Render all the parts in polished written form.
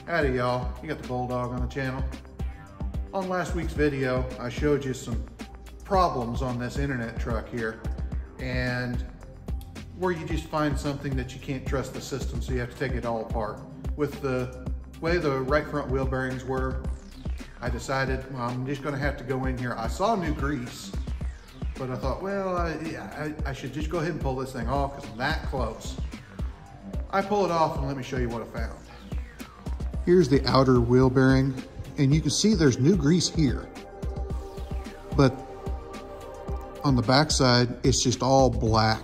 Howdy y'all, you got the Bulldog on the channel. On last week's video, I showed you some problems on this internet truck here, and where you just find something that you can't trust the system, so you have to take it all apart. With the way the right front wheel bearings were, I decided, well, I'm just gonna have to go in here. I saw new grease, but I thought, well, I should just go ahead and pull this thing off because I'm that close. I pull it off and let me show you what I found. Here's the outer wheel bearing, and you can see there's new grease here. But on the back side, it's just all black.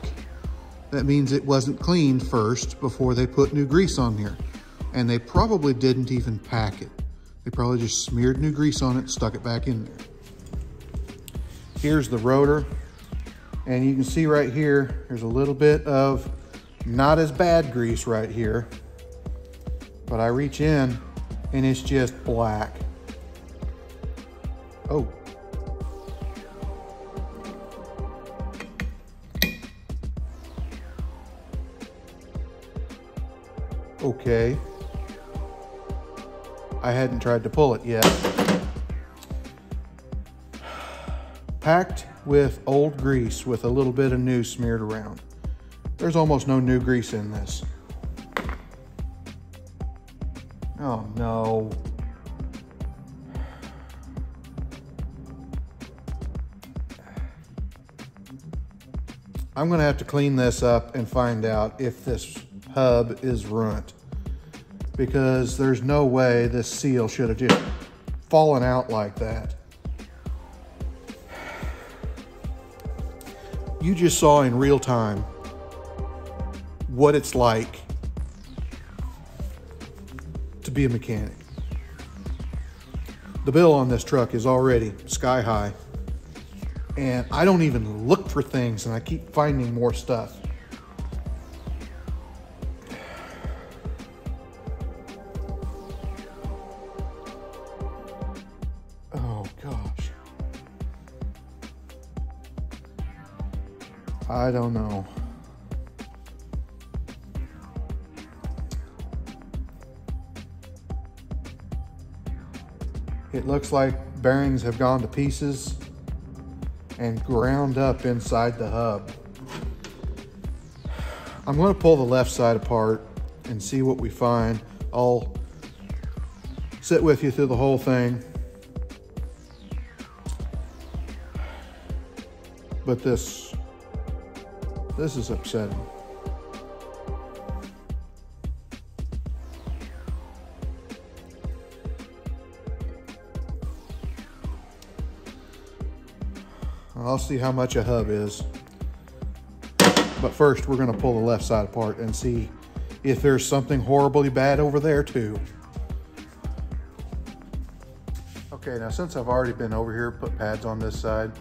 That means it wasn't cleaned first before they put new grease on here. And they probably didn't even pack it. They probably just smeared new grease on it and stuck it back in there. Here's the rotor. And you can see right here, there's a little bit of not as bad grease right here. But I reach in and it's just black. Oh. Okay. I hadn't tried to pull it yet. Packed with old grease with a little bit of new smeared around. There's almost no new grease in this. Oh no. I'm gonna have to clean this up and find out if this hub is ruined, because there's no way this seal should have just fallen out like that. You just saw in real time what it's like to be a mechanic. The bill on this truck is already sky high, and I don't even look for things, and I keep finding more stuff. Oh gosh. I don't know. It looks like bearings have gone to pieces and ground up inside the hub. I'm going to pull the left side apart and see what we find. I'll sit with you through the whole thing. But this is upsetting. I'll see how much a hub is. But first, we're going to pull the left side apart and see if there's something horribly bad over there too. Okay, now since I've already been over here, put pads on this side,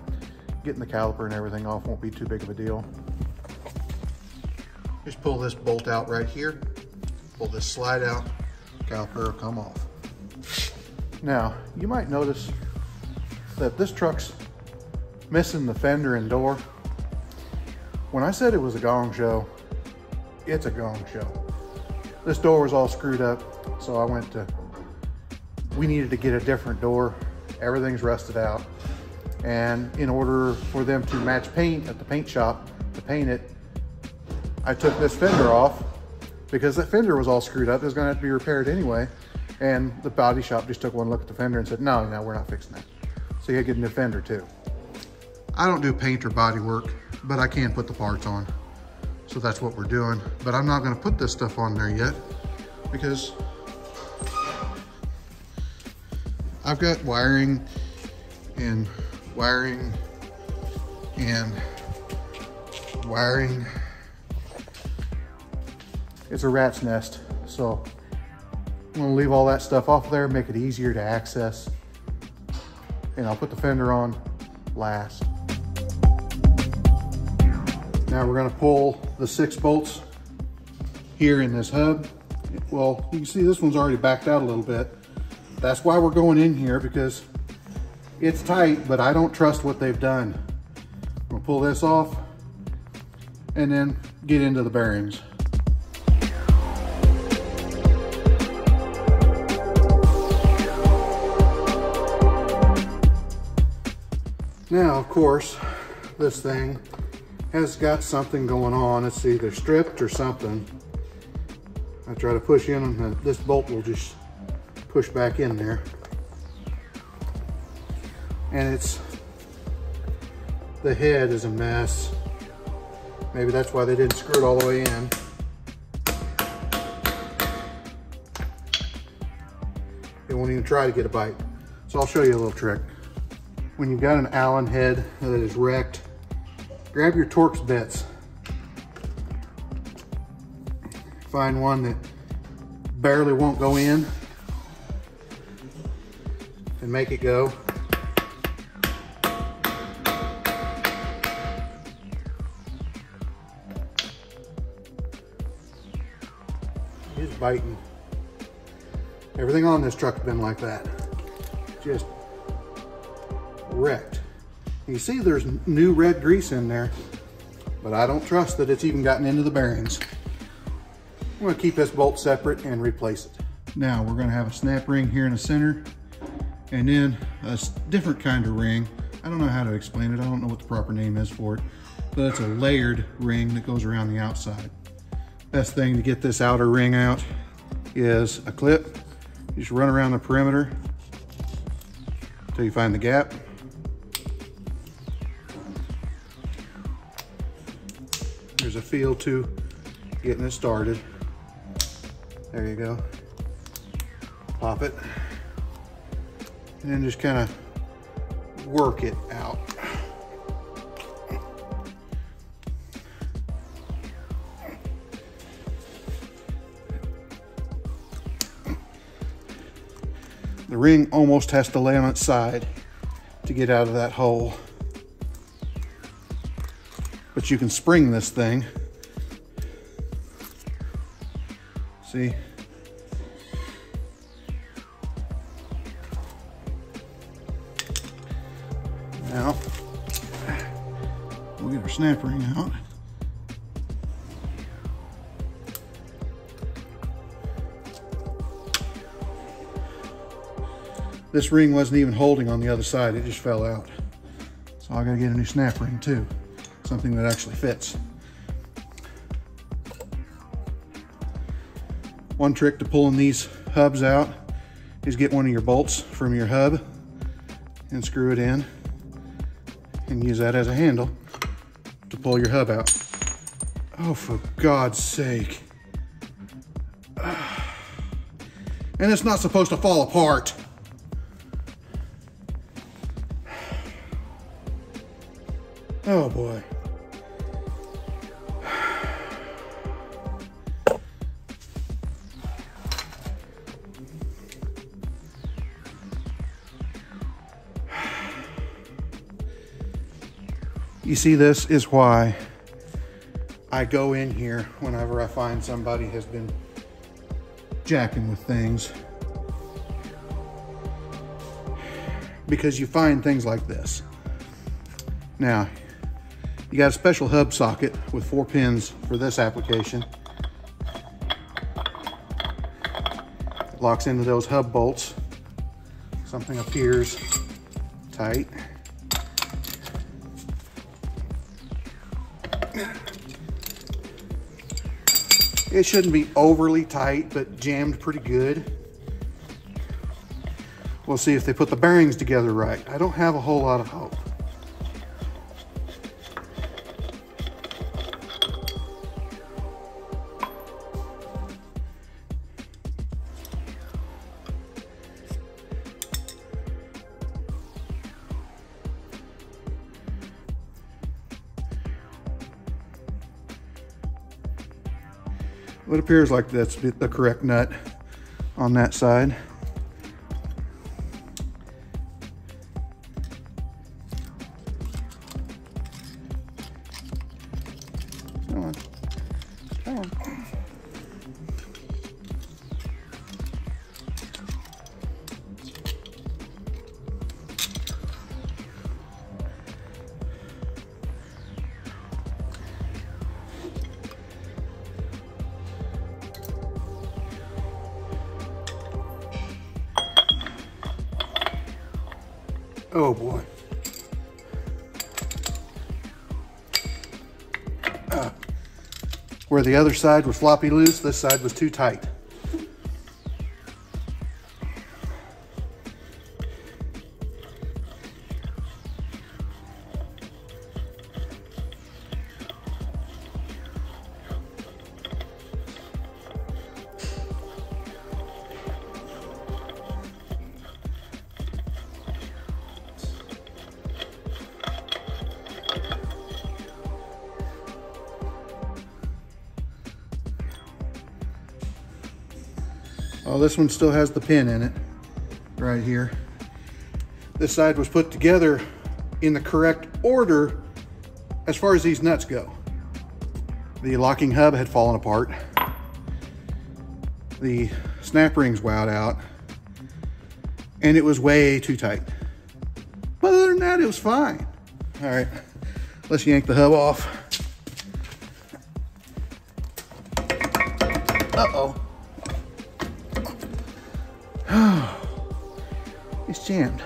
getting the caliper and everything off won't be too big of a deal. Just pull this bolt out right here, pull this slide out, caliper will come off. Now, you might notice that this truck's missing the fender and door. When I said it was a gong show, it's a gong show. This door was all screwed up, so we needed to get a different door. Everything's rusted out. And in order for them to match paint at the paint shop to paint it, I took this fender off because that fender was all screwed up. It was gonna have to be repaired anyway. And the body shop just took one look at the fender and said, no, we're not fixing that. So you gotta get a new fender too. I don't do paint or body work, but I can put the parts on. So that's what we're doing. But I'm not gonna put this stuff on there yet because I've got wiring and wiring and wiring. It's a rat's nest. So I'm gonna leave all that stuff off there, make it easier to access. And I'll put the fender on last. Now we're gonna pull the 6 bolts here in this hub. Well, you can see this one's already backed out a little bit. That's why we're going in here, because it's tight, but I don't trust what they've done. I'm gonna pull this off and then get into the bearings. Now, of course, this thing has got something going on. It's either stripped or something. I try to push in and this bolt will just push back in there. And the head is a mess. Maybe that's why they didn't screw it all the way in. It won't even try to get a bite. So I'll show you a little trick. When you've got an Allen head that is wrecked, grab your Torx bits. Find one that barely won't go in and make it go. It's biting. Everything on this truck's been like that. Just wrecked. You see there's new red grease in there, but I don't trust that it's even gotten into the bearings. I'm gonna keep this bolt separate and replace it. Now we're gonna have a snap ring here in the center, and then a different kind of ring. I don't know how to explain it. I don't know what the proper name is for it, but it's a layered ring that goes around the outside. Best thing to get this outer ring out is a clip. You just run around the perimeter until you find the gap. There's a feel to getting it started. There you go. Pop it. And then just kind of work it out. The ring almost has to lay on its side to get out of that hole. But you can spring this thing. See? Now, we'll get our snap ring out. This ring wasn't even holding on the other side, it just fell out. So I gotta get a new snap ring too. Something that actually fits. One trick to pulling these hubs out is get one of your bolts from your hub and screw it in and use that as a handle to pull your hub out. Oh, for God's sake. And it's not supposed to fall apart. Oh boy. You see, this is why I go in here whenever I find somebody has been jacking with things. Because you find things like this. Now, you got a special hub socket with 4 pins for this application. It locks into those hub bolts. Something appears tight. It shouldn't be overly tight, but jammed pretty good. We'll see if they put the bearings together right. I don't have a whole lot of hope. It appears like that's the correct nut on that side. Come on. Come on. Oh boy. Where the other side was floppy loose, this side was too tight. Oh, this one still has the pin in it, right here. This side was put together in the correct order as far as these nuts go. The locking hub had fallen apart. The snap rings wowed out, and it was way too tight. But other than that, it was fine. All right, let's yank the hub off. Uh-oh. It's jammed.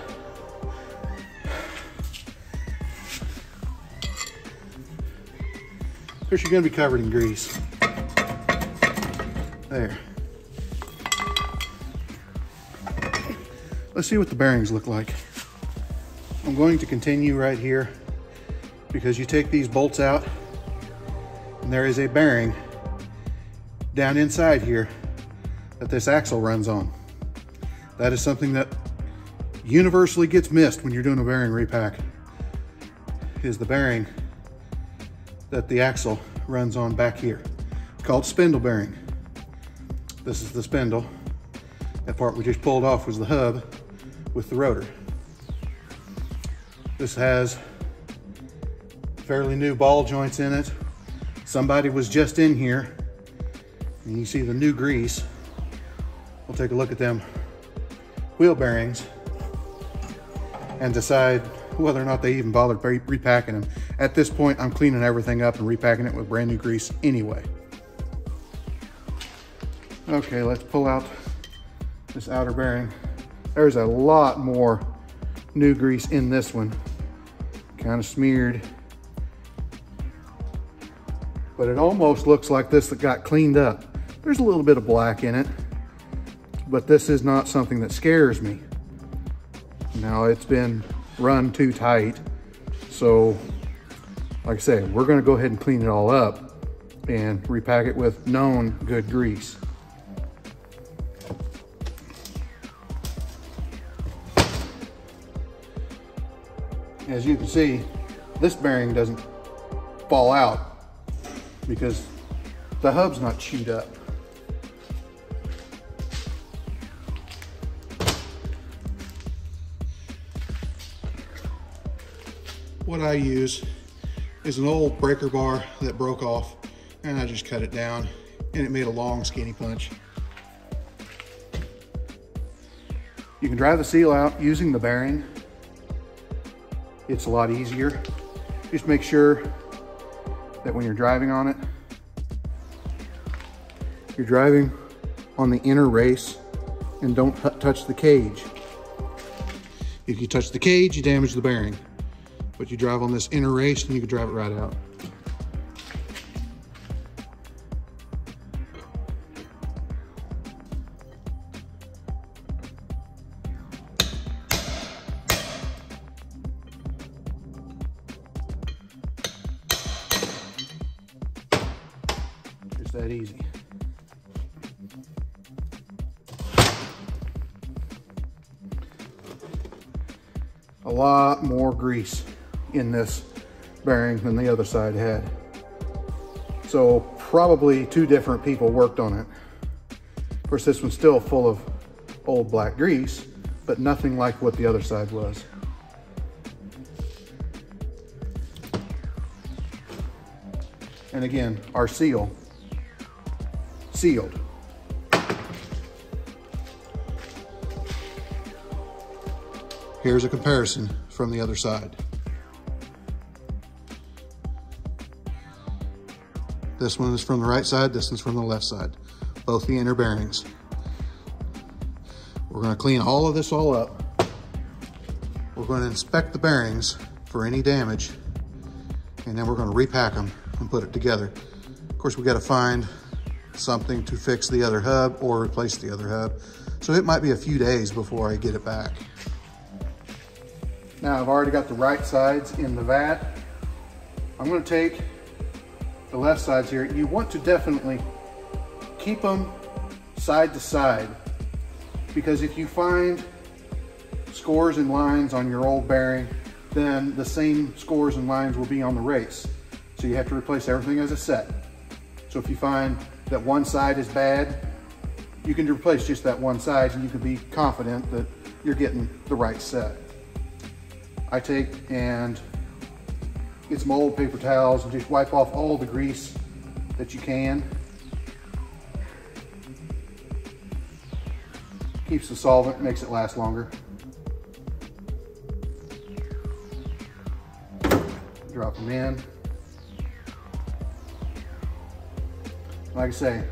Of course, you're going to be covered in grease. There. Let's see what the bearings look like. I'm going to continue right here because you take these bolts out and there is a bearing down inside here that this axle runs on. That is something that universally gets missed when you're doing a bearing repack, is the bearing that the axle runs on back here. It's called spindle bearing. This is the spindle. That part we just pulled off was the hub with the rotor. This has fairly new ball joints in it. Somebody was just in here, and you see the new grease. We'll take a look at them wheel bearings and decide whether or not they even bothered repacking them. At this point, I'm cleaning everything up and repacking it with brand new grease anyway. Okay, let's pull out this outer bearing. There's a lot more new grease in this one. Kind of smeared. But it almost looks like this that got cleaned up. There's a little bit of black in it, but this is not something that scares me. Now, it's been run too tight. So, like I say, we're gonna go ahead and clean it all up and repack it with known good grease. As you can see, this bearing doesn't fall out because the hub's not chewed up. What I use is an old breaker bar that broke off, and I just cut it down and it made a long skinny punch. You can dry the seal out using the bearing. It's a lot easier. Just make sure that when you're driving on it, you're driving on the inner race and don't touch the cage. If you touch the cage, you damage the bearing. But you drive on this inner race and you can drive it right out. Just that easy. A lot more grease in this bearing than the other side had. So probably two different people worked on it. Of course, this one's still full of old black grease, but nothing like what the other side was. And again, our seal, sealed. Here's a comparison from the other side. This one is from the right side, this one's from the left side. Both the inner bearings. We're gonna clean all of this all up. We're gonna inspect the bearings for any damage, and then we're gonna repack them and put it together course, we got to find something to fix the other hub or replace the other hub. So it might be a few days before I get it back. Now I've already got the right sides in the vat. I'm going to take the left sides here. You want to definitely keep them side to side, because if you find scores and lines on your old bearing, then the same scores and lines will be on the race. So you have to replace everything as a set. So if you find that one side is bad, you can replace just that one side and you can be confident that you're getting the right set. I take and get some old paper towels and just wipe off all the grease that you can. Keeps the solvent, makes it last longer. Drop them in. Like I say,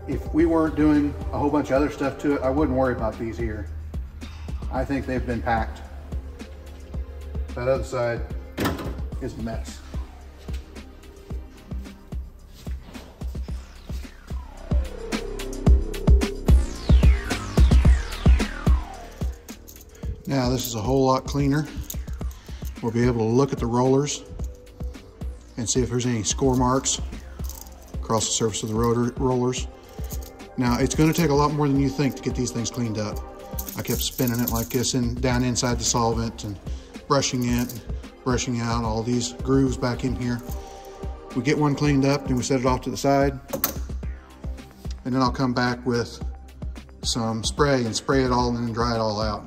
if we weren't doing a whole bunch of other stuff to it, I wouldn't worry about these here. I think they've been packed. That other side is a mess. Now this is a whole lot cleaner. We'll be able to look at the rollers and see if there's any score marks across the surface of the rollers. Now it's going to take a lot more than you think to get these things cleaned up. I kept spinning it like this down inside the solvent and brushing it, and brushing out all these grooves back in here. We get one cleaned up, then we set it off to the side, and then I'll come back with some spray and spray it all and then dry it all out.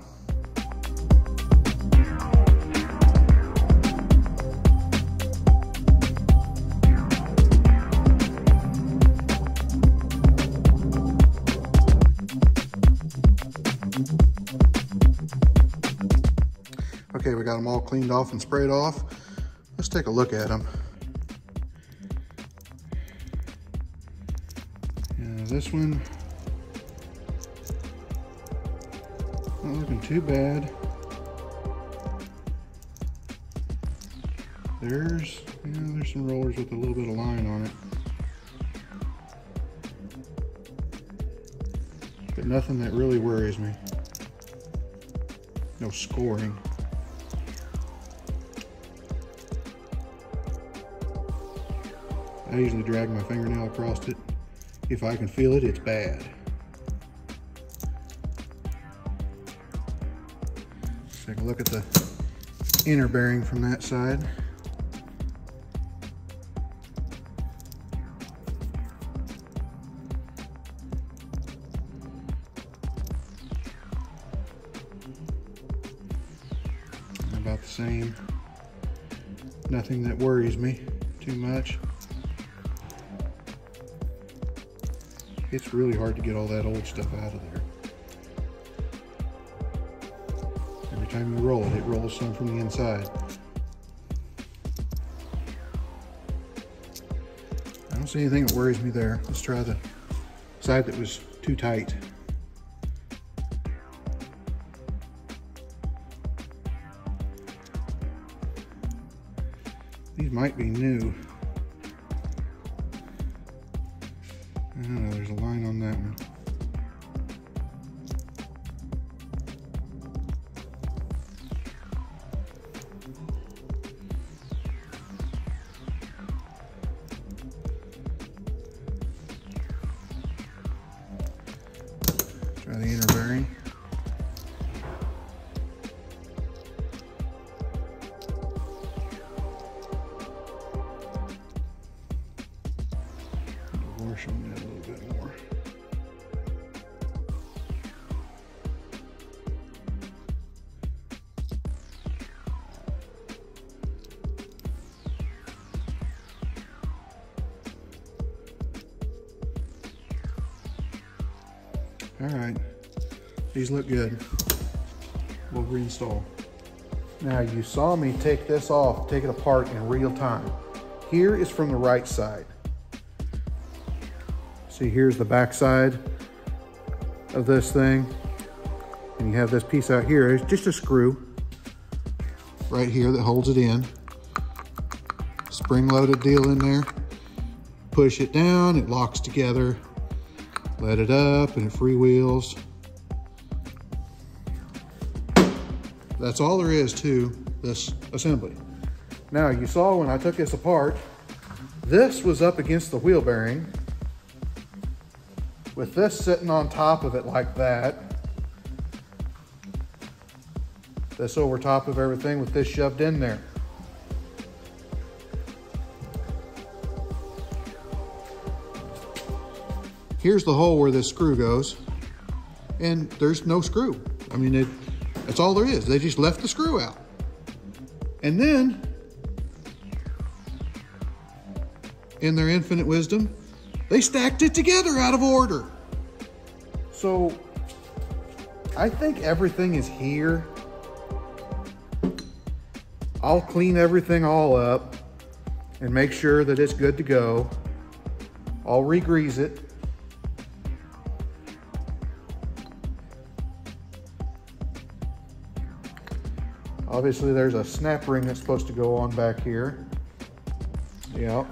Okay, we got them all cleaned off and sprayed off. Let's take a look at them. This one, not looking too bad. There's some rollers with a little bit of line on it. But nothing that really worries me. No scoring. I usually drag my fingernail across it. If I can feel it, it's bad. Let's take a look at the inner bearing from that side. About the same. Nothing that worries me too much. It's really hard to get all that old stuff out of there. Every time you roll it, it rolls some from the inside. I don't see anything that worries me there. Let's try the side that was too tight. These might be new. There's a line on that one. Try the inner bearing. Wash on that a little bit more. All right, these look good. We'll reinstall. Now you saw me take this off, take it apart in real time. Here is from the right side. See, here's the back side of this thing. And you have this piece out here. It's just a screw right here that holds it in. Spring-loaded deal in there. push it down, it locks together. Let it up and it freewheels. That's all there is to this assembly. Now, you saw when I took this apart, this was up against the wheel bearing with this sitting on top of it like that. This over top of everything with this shoved in there. Here's the hole where this screw goes, and there's no screw. I mean, that's all there is. They just left the screw out. And then, in their infinite wisdom, they stacked it together out of order. So, I think everything is here. I'll clean everything all up and make sure that it's good to go. I'll re-grease it. Obviously, there's a snap ring that's supposed to go on back here. Yep.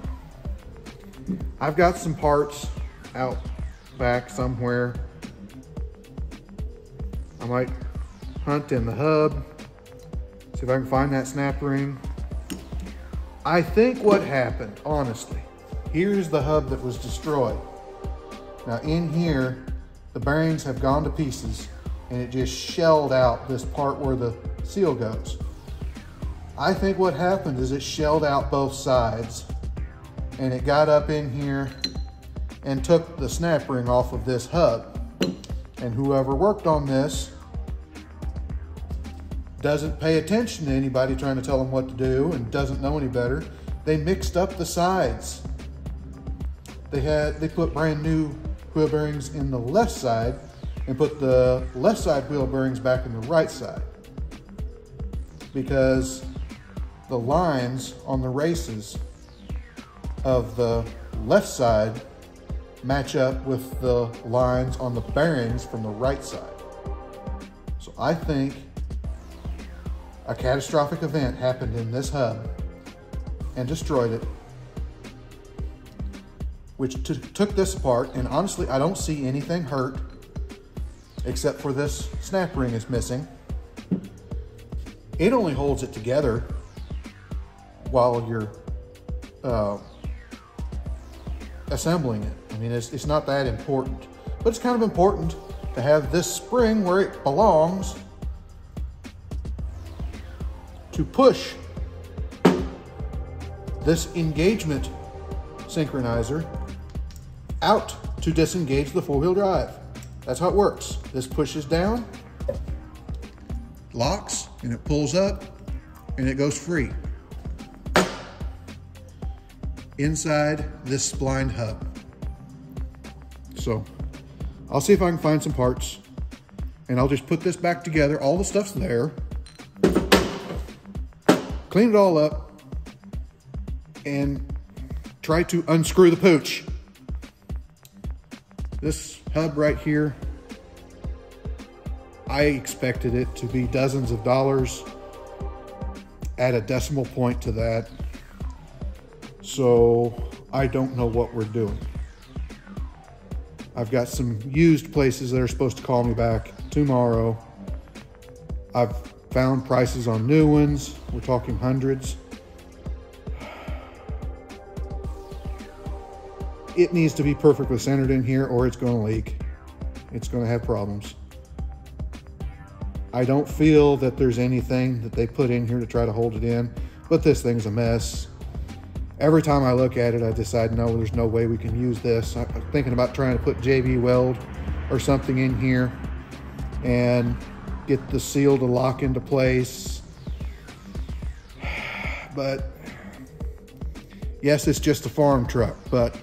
I've got some parts out back somewhere. I might hunt in the hub, see if I can find that snap ring. I think what happened, honestly, here's the hub that was destroyed. Now in here, the bearings have gone to pieces and it just shelled out this part where the seal goes. I think what happened is it shelled out both sides and it got up in here and took the snap ring off of this hub. And whoever worked on this doesn't pay attention to anybody trying to tell them what to do and doesn't know any better. They mixed up the sides. They put brand new wheel bearings in the left side and put the left side wheel bearings back in the right side, because the lines on the races of the left side match up with the lines on the bearings from the right side. So I think a catastrophic event happened in this hub and destroyed it, which took this apart. And honestly, I don't see anything hurt except for this snap ring is missing. It only holds it together while you're assembling it. I mean, it's not that important, but it's kind of important to have this spring where it belongs to push this engagement synchronizer out to disengage the four-wheel drive. That's how it works. This pushes down, locks, and it pulls up, and it goes free inside this splined hub. So I'll see if I can find some parts, and I'll just put this back together. All the stuff's there. Clean it all up and try to unscrew the pooch. This hub right here, I expected it to be dozens of dollars. Add a decimal point to that. So I don't know what we're doing. I've got some used places that are supposed to call me back tomorrow. I've found prices on new ones. We're talking hundreds. It needs to be perfectly centered in here or it's going to leak. It's going to have problems. I don't feel that there's anything that they put in here to try to hold it in, but this thing's a mess. Every time I look at it, I decide, no, there's no way we can use this. I'm thinking about trying to put JB weld or something in here and get the seal to lock into place. But yes, it's just a farm truck, but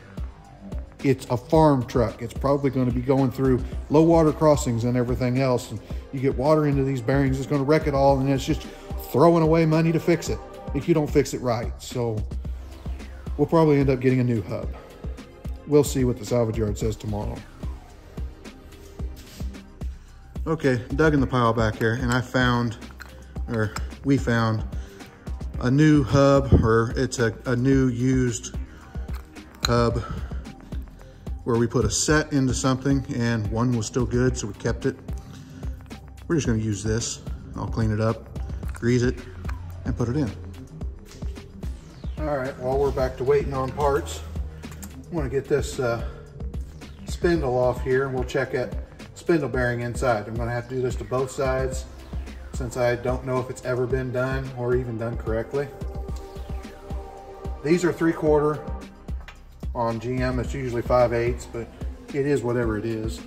it's a farm truck. It's probably going to be going through low water crossings and everything else. And you get water into these bearings, it's going to wreck it all, and it's just throwing away money to fix it if you don't fix it right. So we'll probably end up getting a new hub. We'll see what the salvage yard says tomorrow. Okay, dug in the pile back here, and I found, or we found, a new hub, or it's a new used hub where we put a set into something and one was still good, so we kept it. We're just gonna use this. I'll clean it up, grease it, and put it in. All right, while we're back to waiting on parts, I wanna get this spindle off here, and we'll check that spindle bearing inside. I'm gonna have to do this to both sides since I don't know if it's ever been done or even done correctly. These are 3/4. On GM, it's usually 5/8, but it is whatever it is.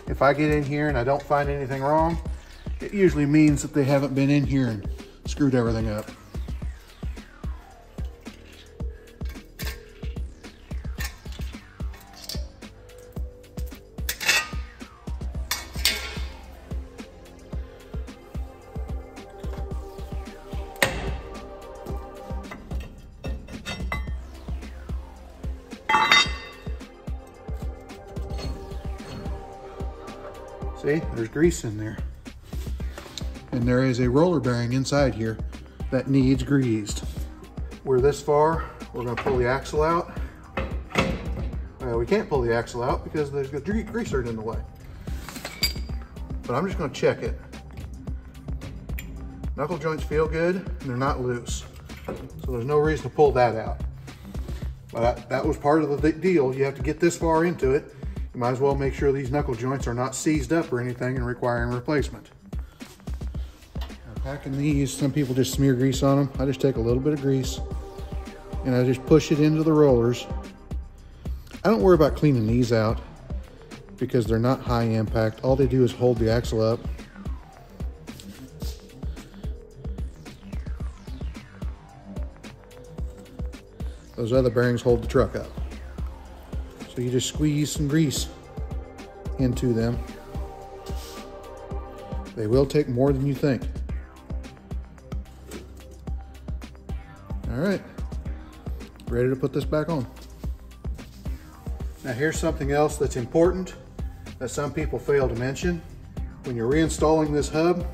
If I get in here and I don't find anything wrong, it usually means that they haven't been in here and screwed everything up. See, there's grease in there. And there is a roller bearing inside here that needs greased. We're this far, we're gonna pull the axle out. We can't pull the axle out because there's a greaser in the way. But I'm just gonna check it. Knuckle joints feel good and they're not loose. So there's no reason to pull that out. But that was part of the deal. You have to get this far into it. You might as well make sure these knuckle joints are not seized up or anything and requiring replacement. Now, packing these, some people just smear grease on them. I just take a little bit of grease and I just push it into the rollers. I don't worry about cleaning these out because they're not high impact. All they do is hold the axle up. Those other bearings hold the truck up. So you just squeeze some grease into them. They will take more than you think. All right, ready to put this back on. Now here's something else that's important that some people fail to mention. When you're reinstalling this hub,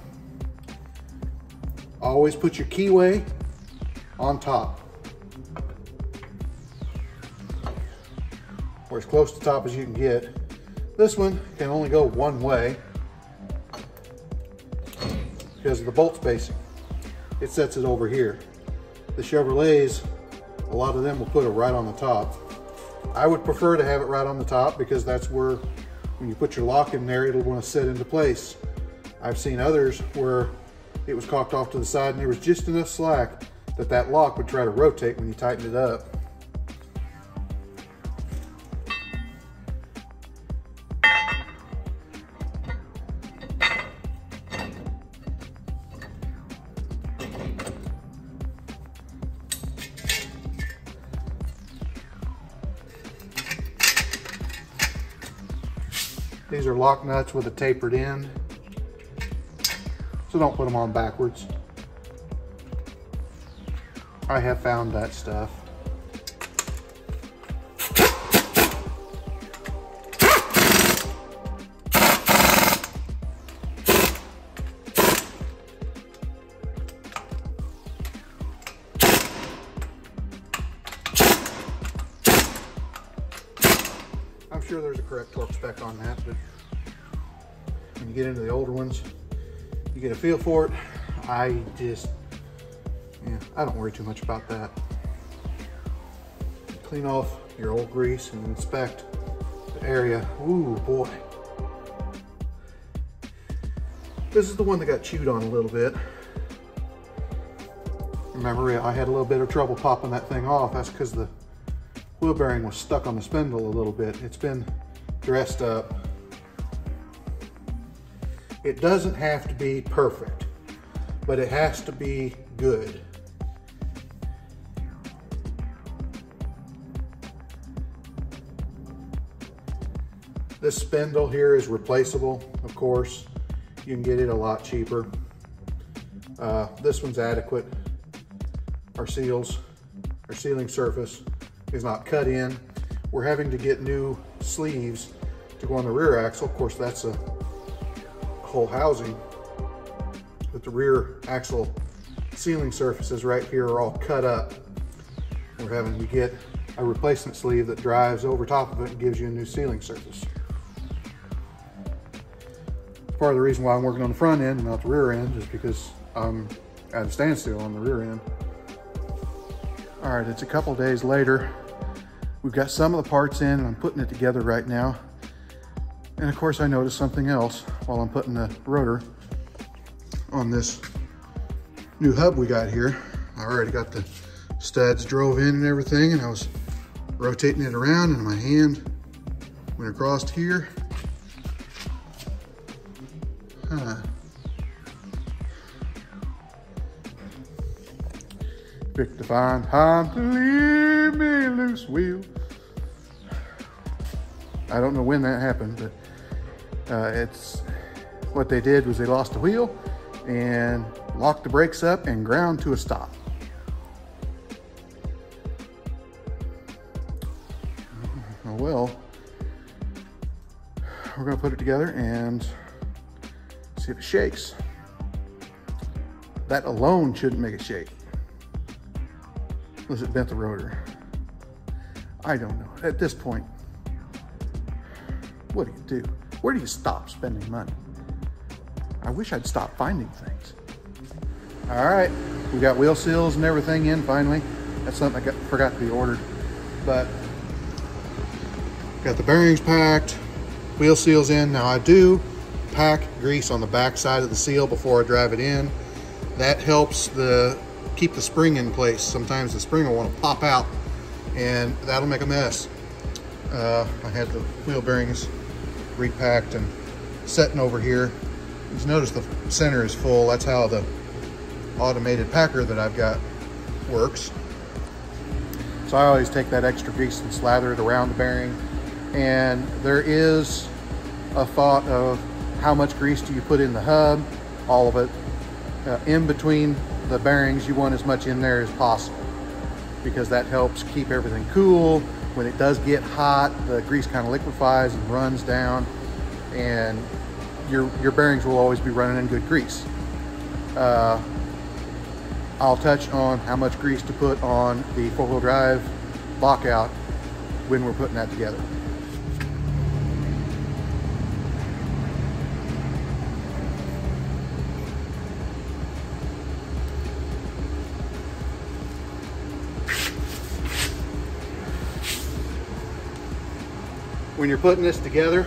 always put your keyway on top, or as close to the top as you can get. This one can only go one way because of the bolt spacing. It sets it over here. The Chevrolets, a lot of them will put it right on the top. I would prefer to have it right on the top because that's where, when you put your lock in there, it'll want to set into place. I've seen others where it was cocked off to the side and there was just enough slack that that lock would try to rotate when you tighten it up. These are lock nuts with a tapered end, so don't put them on backwards. I have found that stuff. I'm sure there's a correct torque spec on that, but when you get into the older ones, you get a feel for it. I don't worry too much about that. Clean off your old grease and inspect the area. Ooh, boy. This is the one that got chewed on a little bit. Remember, I had a little bit of trouble popping that thing off. That's because the wheel bearing was stuck on the spindle a little bit. It's been dressed up. It doesn't have to be perfect, but it has to be good. This spindle here is replaceable, of course. You can get it a lot cheaper. This one's adequate. Our sealing surface is not cut in. We're having to get new sleeves to go on the rear axle. Of course, that's a whole housing, but the rear axle sealing surfaces right here are all cut up. we're having to get a replacement sleeve that drives over top of it and gives you a new sealing surface. Part of the reason why I'm working on the front end and not the rear end is because I'm at a standstill on the rear end. All right, it's a couple days later. We've got some of the parts in and I'm putting it together right now. And of course I noticed something else while I'm putting the rotor on this new hub we got here. I already got the studs drove in and everything, and I was rotating it around and my hand went across here. Pick the fine time to leave me loose wheel. I don't know when that happened, but it's what they did was they lost the wheel and locked the brakes up and ground to a stop. Well, we're gonna put it together and see if it shakes. That alone shouldn't make it shake. Unless it bent the rotor. I don't know. At this point, what do? Where do you stop spending money? I wish I'd stop finding things. All right, we got wheel seals and everything in finally. That's something I forgot to be ordered, but got the bearings packed, wheel seals in. Now I do pack grease on the back side of the seal before I drive it in. That helps keep the spring in place. Sometimes the spring will want to pop out and that'll make a mess. I had the wheel bearings repacked and setting over here. Just notice the center is full. That's how the automated packer that I've got works. So I always take that extra grease and slather it around the bearing. And there is a thought of how much grease do you put in the hub, all of it. In between the bearings, you want as much in there as possible because that helps keep everything cool. When it does get hot, the grease kind of liquefies and runs down, and your bearings will always be running in good grease. I'll touch on how much grease to put on the four-wheel drive lockout when we're putting that together. When you're putting this together,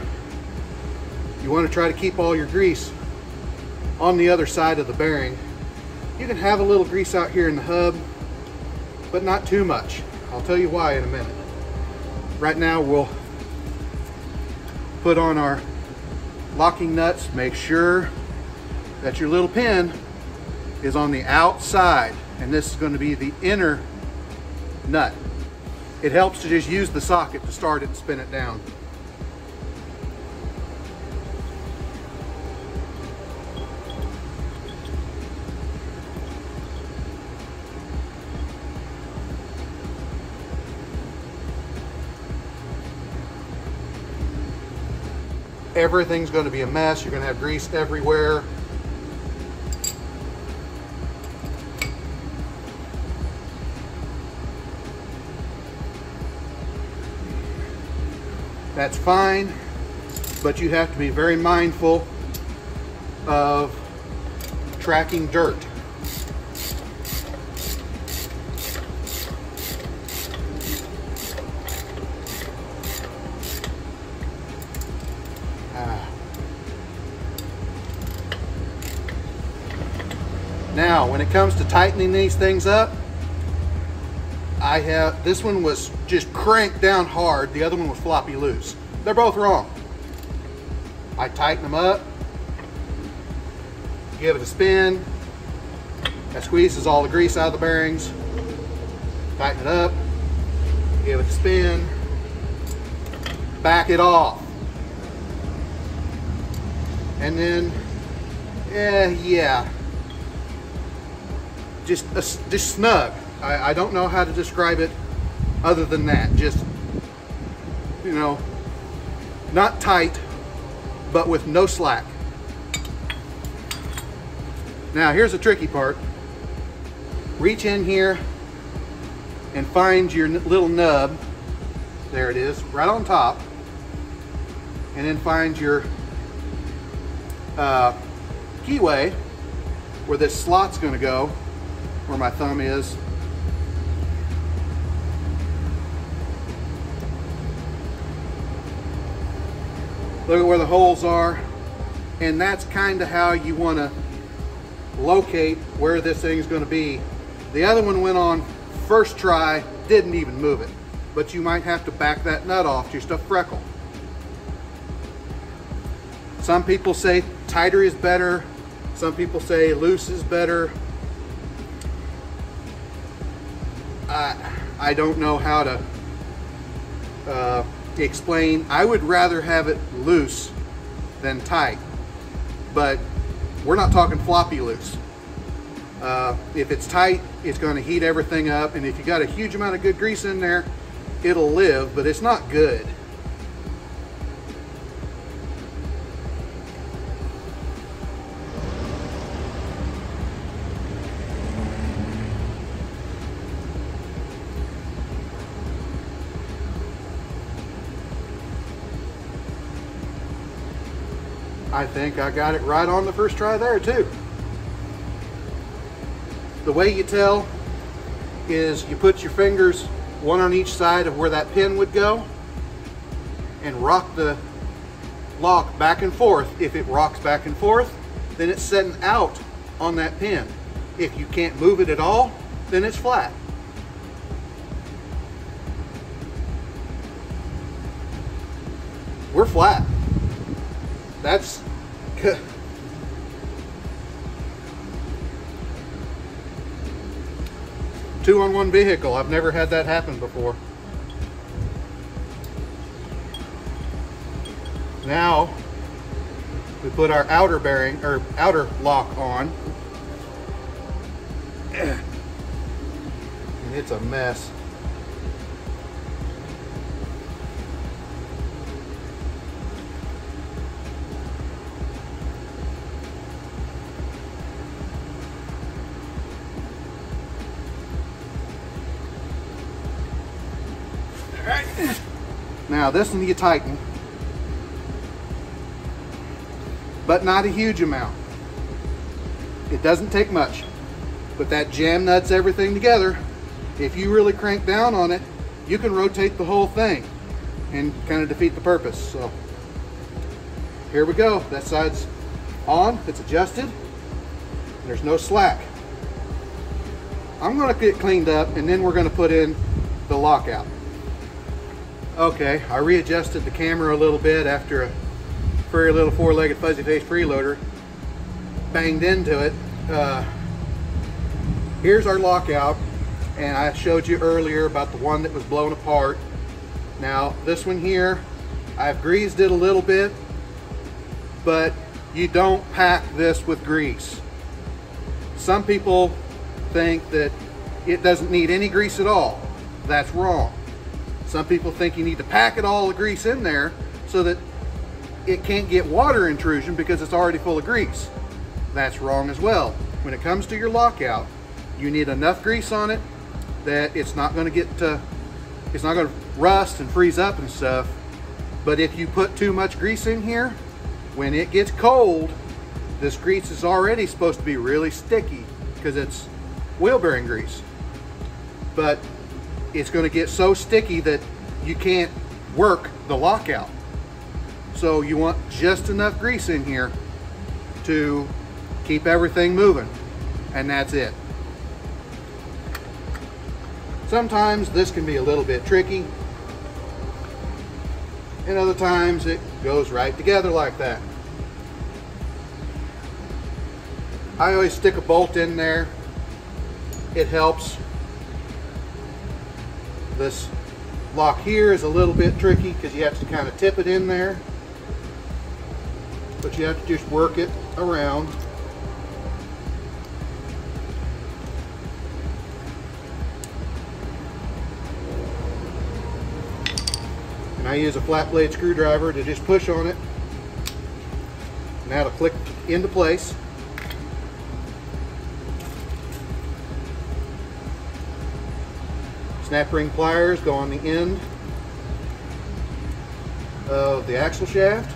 you want to try to keep all your grease on the other side of the bearing. You can have a little grease out here in the hub, but not too much. I'll tell you why in a minute. Right now we'll put on our locking nuts. Make sure that your little pin is on the outside, and this is going to be the inner nut. It helps to just use the socket to start it and spin it down. Everything's going to be a mess. You're going to have grease everywhere. That's fine, but you have to be very mindful of tracking dirt. Now, when it comes to tightening these things up, this one was just cranked down hard, the other one was floppy loose. They're both wrong. I tighten them up, give it a spin, that squeezes all the grease out of the bearings, tighten it up, give it a spin, back it off. And then, just snug. I don't know how to describe it other than that. Just, you know, not tight, but with no slack. Now here's the tricky part. Reach in here and find your little nub. There it is, right on top. And then find your keyway where this slot's going to go, where my thumb is. Look at where the holes are, and that's kind of how you want to locate where this thing's going to be. The other one went on first try, didn't even move it, but you might have to back that nut off just a freckle. Some people say tighter is better, some people say loose is better. I don't know how to explain. I would rather have it loose than tight, but we're not talking floppy loose. If it's tight, it's going to heat everything up, and if you got a huge amount of good grease in there, it'll live, but it's not good. I think I got it right on the first try there too. The way you tell is you put your fingers one on each side of where that pin would go and rock the lock back and forth. If it rocks back and forth, then it's setting out on that pin. If you can't move it at all, then it's flat. We're flat. That's good. Two on one vehicle. I've never had that happen before. Now we put our outer bearing or outer lock on, and it's a mess. Now this one you tighten, but not a huge amount. It doesn't take much, but that jam nuts everything together. If you really crank down on it, you can rotate the whole thing and kind of defeat the purpose. So here we go. That side's on, it's adjusted, there's no slack. I'm going to get cleaned up, and then we're going to put in the lockout. Okay, I readjusted the camera a little bit after a very little four-legged fuzzy face freeloader banged into it. Here's our lockout, and I showed you earlier about the one that was blown apart. Now this one here, I've greased it a little bit, but you don't pack this with grease. Some people think that it doesn't need any grease at all. That's wrong. Some people think you need to pack it all the grease in there so that it can't get water intrusion because it's already full of grease. That's wrong as well. When it comes to your lockout, you need enough grease on it that it's not going to get it's not going to rust and freeze up and stuff. But if you put too much grease in here, when it gets cold, this grease is already supposed to be really sticky because it's wheel bearing grease. But it's going to get so sticky that you can't work the lockout. So you want just enough grease in here to keep everything moving, and that's it. Sometimes this can be a little bit tricky, and other times it goes right together like that. I always stick a bolt in there. It helps. This lock here is a little bit tricky because you have to kind of tip it in there, but you have to just work it around. And I use a flat blade screwdriver to just push on it, and that'll click into place. Snap ring pliers go on the end of the axle shaft.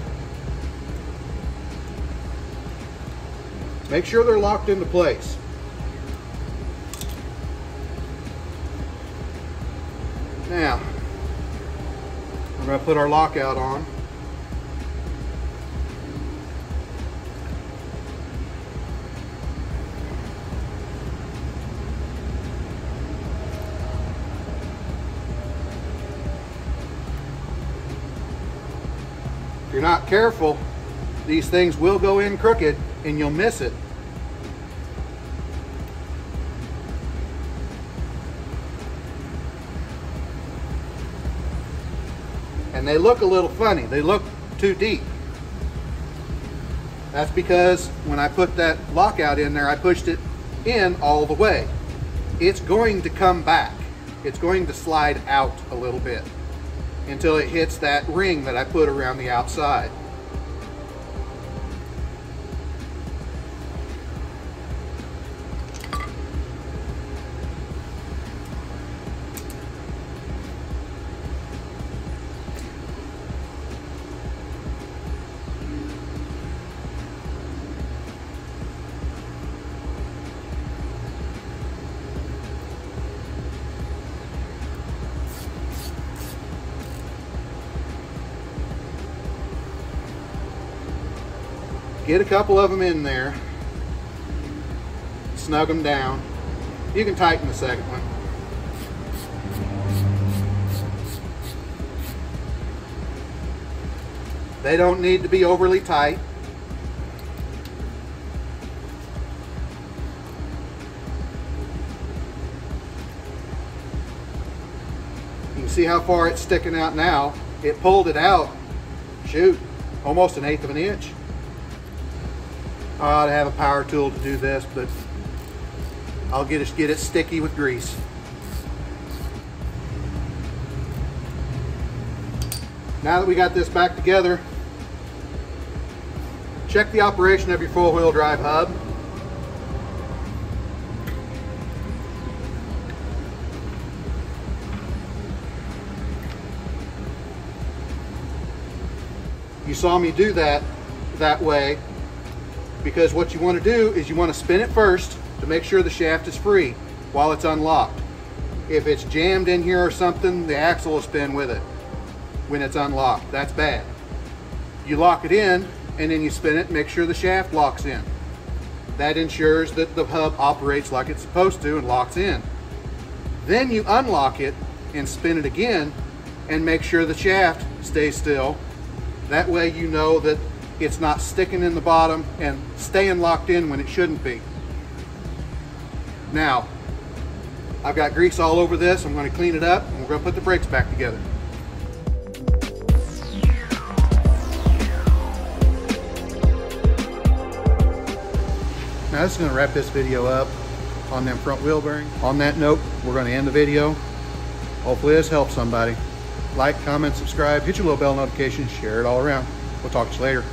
Make sure they're locked into place. Now, we're going to put our lockout on. If you're not careful, these things will go in crooked and you'll miss it. And they look a little funny. They look too deep. That's because when I put that lockout in there, I pushed it in all the way. It's going to come back. It's going to slide out a little bit until it hits that ring that I put around the outside. Get a couple of them in there, snug them down. You can tighten the second one. They don't need to be overly tight. You can see how far it's sticking out now. It pulled it out, shoot, almost 1/8 of an inch. I ought to have a power tool to do this, but I'll get it sticky with grease. Now that we got this back together, check the operation of your four-wheel drive hub. You saw me do that way, because what you want to do is you want to spin it first to make sure the shaft is free while it's unlocked. If it's jammed in here or something, the axle will spin with it when it's unlocked. That's bad. You lock it in and then you spin it and make sure the shaft locks in. That ensures that the hub operates like it's supposed to and locks in. Then you unlock it and spin it again and make sure the shaft stays still. That way you know that it's not sticking in the bottom and staying locked in when it shouldn't be. Now, I've got grease all over this. I'm going to clean it up and we're going to put the brakes back together. Now this is going to wrap this video up on them front wheel bearings. On that note, we're going to end the video. Hopefully this helps somebody. Like, comment, subscribe, hit your little bell notification, share it all around. We'll talk to you later.